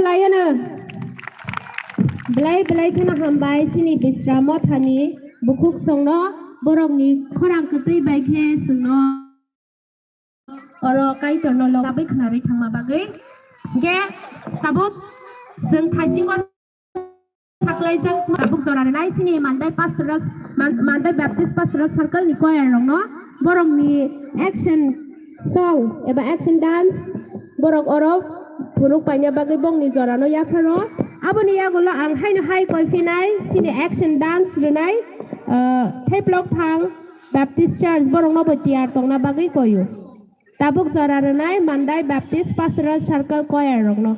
लायो ना बेलाय थना हामबाय सिनि बिश्राम थानी बुकुक संनो बरंनि खरां कतै बायखे संनो अरो काई तनो लगाबै खनारै थांमा बागै गे ताबुक जों थाइसिंगो थाख्लायजों ताबुक जरानाय सिनि मानदाय पास्टरस मानदाय बैप्टिस्ट पास्टरस सर्कल नि कोयार रंनो बरंनि एक्शन सॉन्ग एबा action dance borok orok puruk paina bagai bong ni jorano yakharo aboni yagulo ang haino hai koi finai sini action dance runai thai block thang baptist church borok no botiar tongna bagai koyu tabuk jora runai mandai baptist pastoral circle choir rokno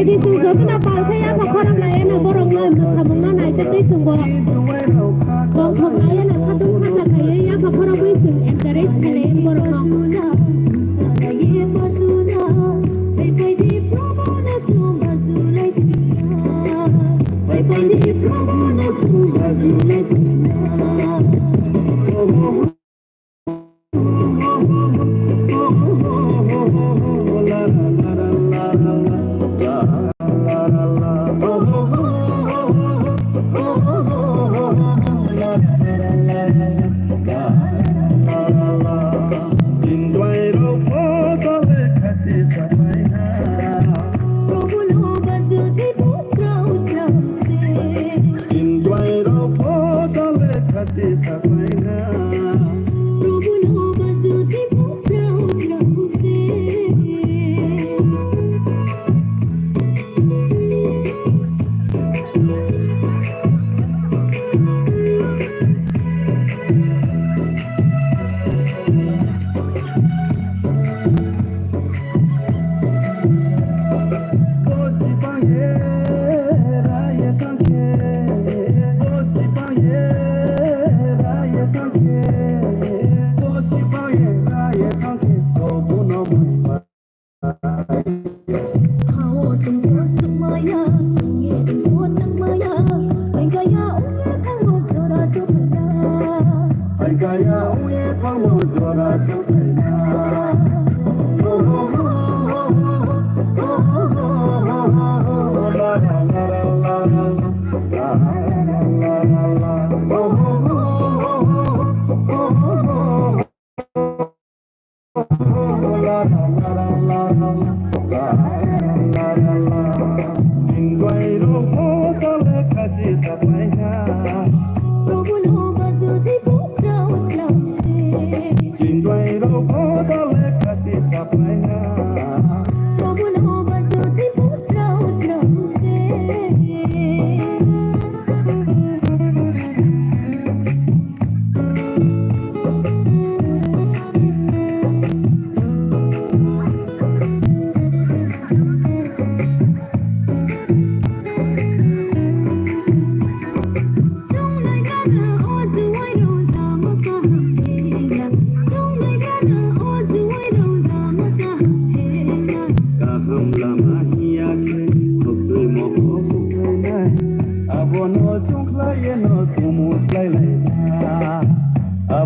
Di sungguh kenapa saya berkorang layan borong lain berkabung nanai tapi sungguh borong layan kadung kata kaya ya berkorang wising encourage kalian borong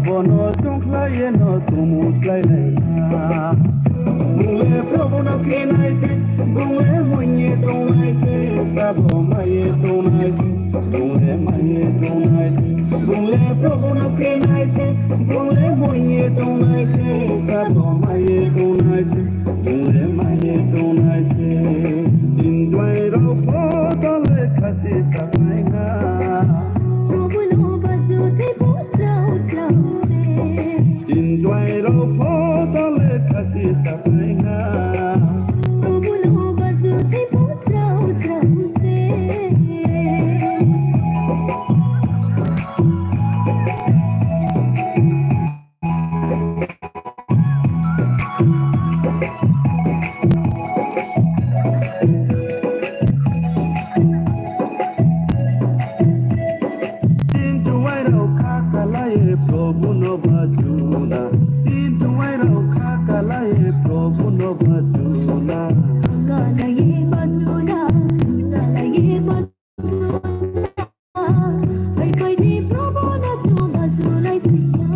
bono chunglaye no tumuslay na bule probo no kenaise bule moye tonaise sabo maye tonaise bule maye tonaise bule probo no kenaise bule moye tonaise sabo maye tonaise bule maye tonaise jinjwai ro potale khasi sapaina jinjwai ro potale khasi sapaina Prabhu no bhajuna, jinjwai ro khakalaye Prabhu no bhajuna. Galaye bhajuna, bhai bhai ni Prabhu na tu bhajunai sina,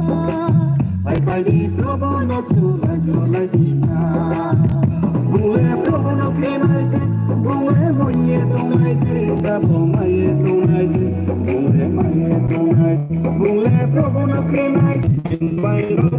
Bhai bhai ni Prabhu no tu bhajunai sina. Bule Prabhu no kenaise, bule moye tonaise, sabo maye tonaise, bule maye tonaise, bule Prabhu no kenaise, jinjwai ro